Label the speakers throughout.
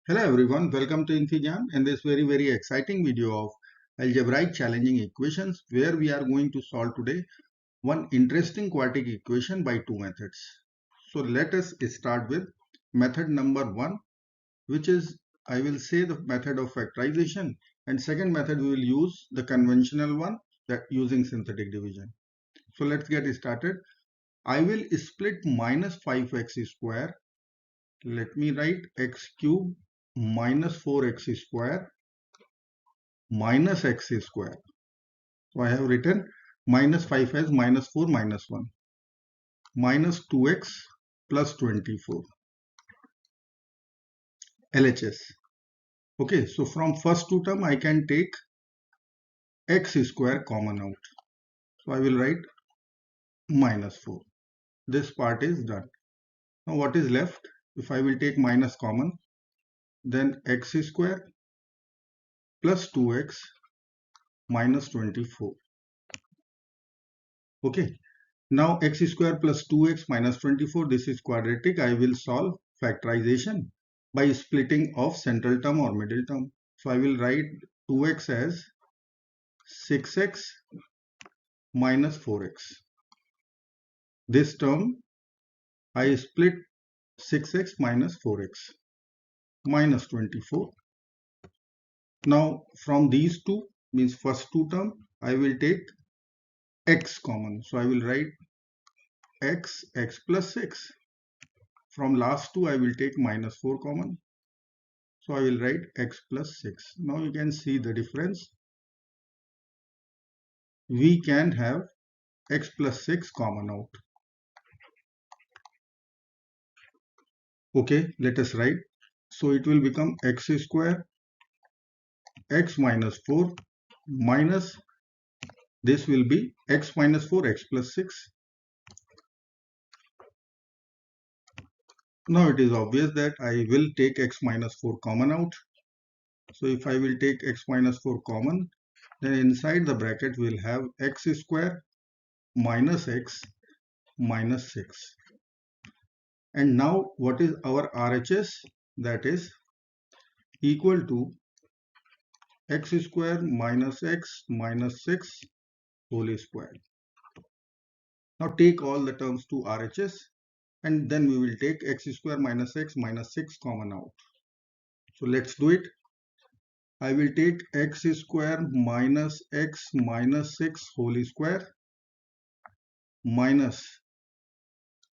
Speaker 1: Hello everyone, welcome to Infijam in this very exciting video of algebraic challenging equations where we are going to solve today one interesting quartic equation by two methods. So let us start with method number 1, which is I will say the method of factorization, and second method we will use the conventional one, that using synthetic division. So let's get started. I will split minus 5x square. Let me write x cube minus 4x square minus x square. So I have written minus 5 as minus 4 minus 1 minus 2x plus 24 LHS. Okay, so from first two term I can take x square common out. So I will write minus 4. This part is done. Now what is left? If I will take minus common, then x square plus 2x minus 24. Okay, now x square plus 2x minus 24, this is quadratic. I will solve factorization by splitting of central term or middle term. So I will write 2x as 6x minus 4x. This term I split 6x minus 4x minus 24. Now from these two, means first two term, I will take x common. So I will write x plus 6. From last two I will take minus 4 common. So I will write x plus 6. Now you can see the difference. We can have x plus 6 common out. Okay, let us write. So it will become x square, x minus 4 minus, this will be x minus 4, x plus 6. Now it is obvious that I will take x minus 4 common out. So if I will take x minus 4 common, then inside the bracket we will have x square minus x minus 6. And now what is our RHS? That is equal to x square minus x minus 6 whole square. Now take all the terms to RHS, and then we will take x square minus x minus 6 common out. So let's do it. I will take x square minus x minus 6 whole square minus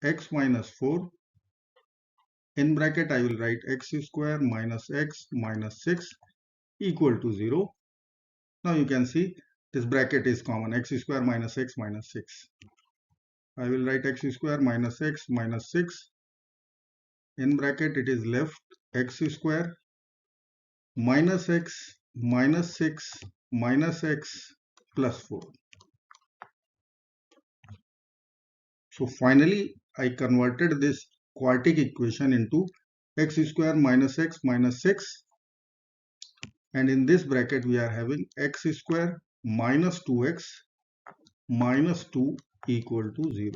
Speaker 1: x minus 4. In bracket I will write x square minus x minus 6 equal to 0. Now you can see this bracket is common, x square minus x minus 6. I will write x square minus x minus 6. In bracket it is left x square minus x minus 6 minus x plus 4. So finally I converted this quartic equation into x square minus x minus 6, and in this bracket we are having x square minus 2x minus 2 equal to 0.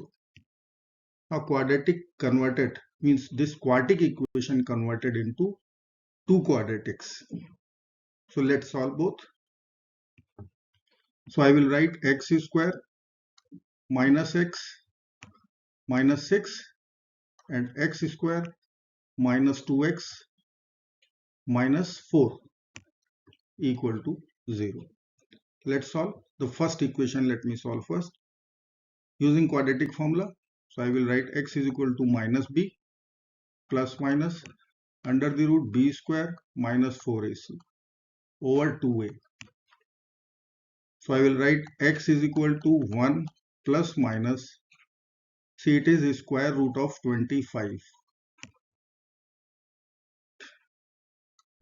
Speaker 1: Now quadratic converted means this quartic equation converted into two quadratics. So let's solve both. So I will write x square minus x minus 6 and x square minus 2x minus 4 equal to 0. Let's solve the first equation. Let me solve first using quadratic formula. So I will write x is equal to minus b plus minus under the root b square minus 4ac over 2a. So I will write x is equal to 1 plus minus, see it is square root of 25.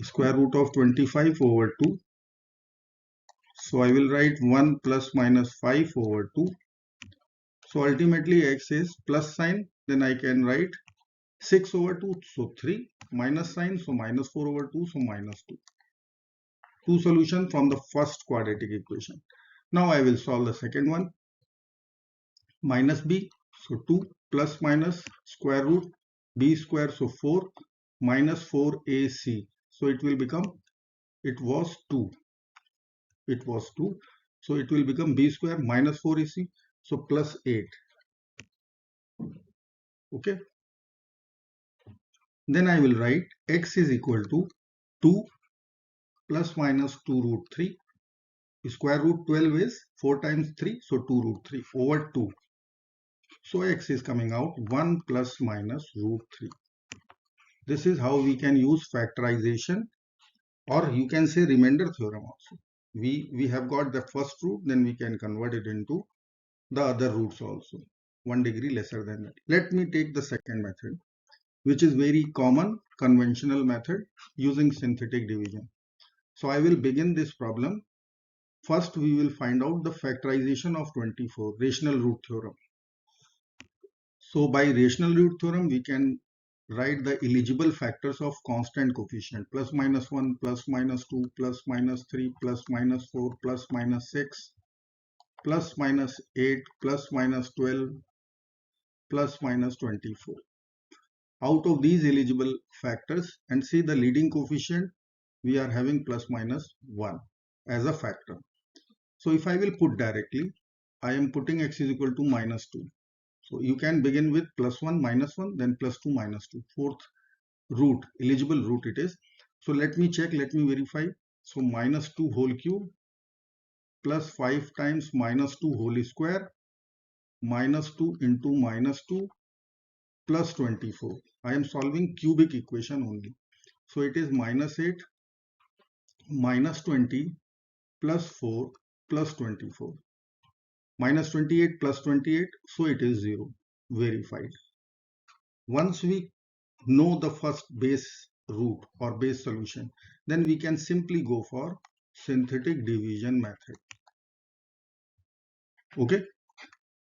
Speaker 1: Square root of 25 over 2. So I will write 1 plus minus 5 over 2. So ultimately x is plus sign, then I can write 6 over 2, so 3, minus sign, so minus 4 over 2, so minus 2. Two solutions from the first quadratic equation. Now I will solve the second one. Minus b, so 2 plus minus square root b square, so 4 minus 4ac. So it will become, it was 2. It was 2. So it will become b square minus 4ac. So plus 8. Okay. Then I will write x is equal to 2 plus minus 2 root 3. Square root 12 is 4 times 3. So 2 root 3 over 2. So x is coming out 1 plus minus root 3. This is how we can use factorization, or you can say remainder theorem also. We have got the first root, then we can convert it into the other roots also, 1 degree lesser than that. Let me take the second method, which is very common conventional method using synthetic division. So I will begin this problem. First we will find out the factorization of 24, rational root theorem. So by rational root theorem we can write the eligible factors of constant coefficient, plus minus 1, plus minus 2, plus minus 3, plus minus 4, plus minus 6, plus minus 8, plus minus 12, plus minus 24. Out of these eligible factors, and see the leading coefficient, we are having plus minus 1 as a factor. So if I will put directly, I am putting x is equal to minus 2. So you can begin with plus 1 minus 1, then plus 2 minus 2. Fourth root, eligible root it is. So let me check, let me verify. So minus 2 whole cube plus 5 times minus 2 whole square minus 2 into minus 2 plus 24. I am solving cubic equation only. So it is minus 8 minus 20 plus 4 plus 24. Minus 28 plus 28, so it is 0. Verified. Once we know the first base root or base solution, then we can simply go for synthetic division method. Okay,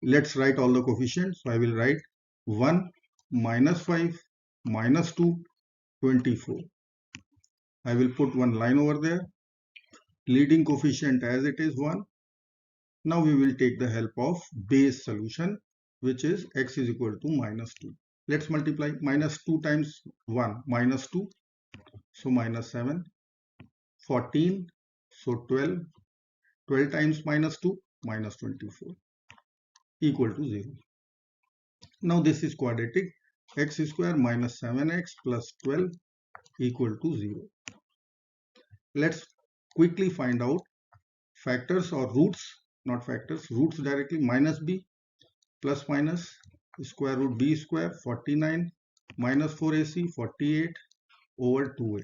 Speaker 1: let's write all the coefficients. So I will write 1 minus 5 minus 2 24. I will put one line over there. Leading coefficient as it is 1. Now we will take the help of base solution, which is x is equal to minus 2. Let's multiply. Minus 2 times 1, minus 2. So minus 7. 14. So 12. 12 times minus 2, minus 24. Equal to 0. Now this is quadratic. X square minus 7x plus 12 equal to 0. Let's quickly find out factors or roots, not factors, roots directly. Minus b plus minus square root b square 49 minus 4ac 48 over 2a.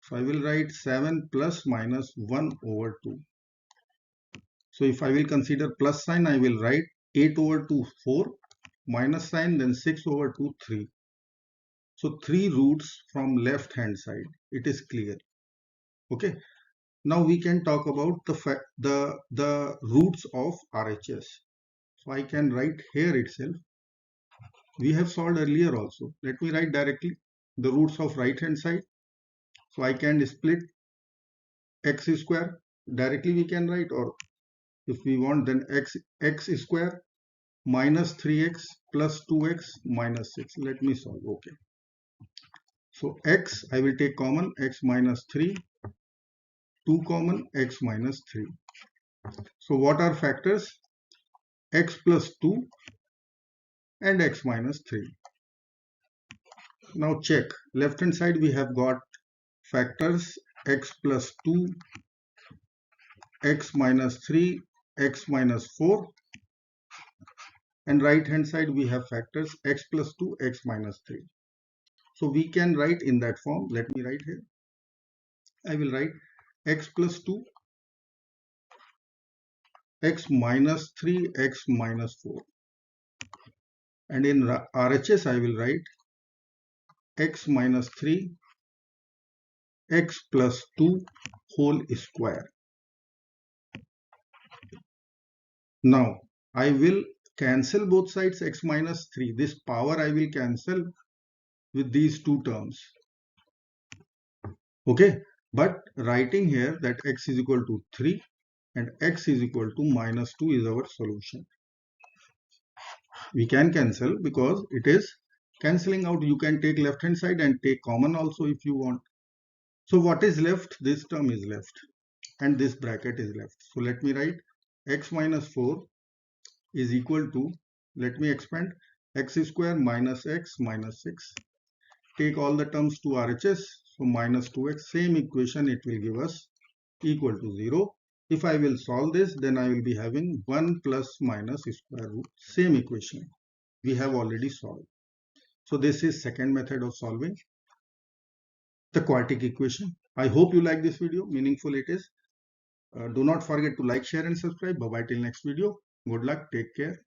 Speaker 1: So I will write 7 plus minus 1 over 2. So if I will consider plus sign, I will write 8 over 2 4, minus sign, then 6 over 2 3. So 3 roots from left hand side. It is clear. Okay. Now we can talk about the roots of RHS. So I can write here itself. We have solved earlier also. Let me write directly the roots of right hand side. So I can split x square. Directly we can write, or if we want, then x square minus 3x plus 2x minus 6. Let me solve. Okay. So x, I will take common, x minus 3, 2 common, x minus 3. So what are factors? X plus 2 and x minus 3. Now check. Left hand side we have got factors x plus 2, x minus 3, x minus 4. And right hand side we have factors x plus 2, x minus 3. So we can write in that form. Let me write here. I will write x plus 2, x minus 3, x minus 4. And in RHS I will write x minus 3, x plus 2 whole square. Now I will cancel both sides, x minus 3. This power I will cancel with these two terms. Okay, but writing here that x is equal to 3 and x is equal to minus 2 is our solution. We can cancel because it is cancelling out. You can take left hand side and take common also if you want. So what is left? This term is left and this bracket is left. So let me write x minus 4 is equal to, let me expand, x square minus x minus 6. Take all the terms to RHS, so minus 2x, same equation it will give us equal to 0. If I will solve this, then I will be having 1 plus minus square root, same equation we have already solved. So this is second method of solving the quartic equation. I hope you like this video, meaningful it is. Do not forget to like, share and subscribe. Bye bye till next video. Good luck, take care.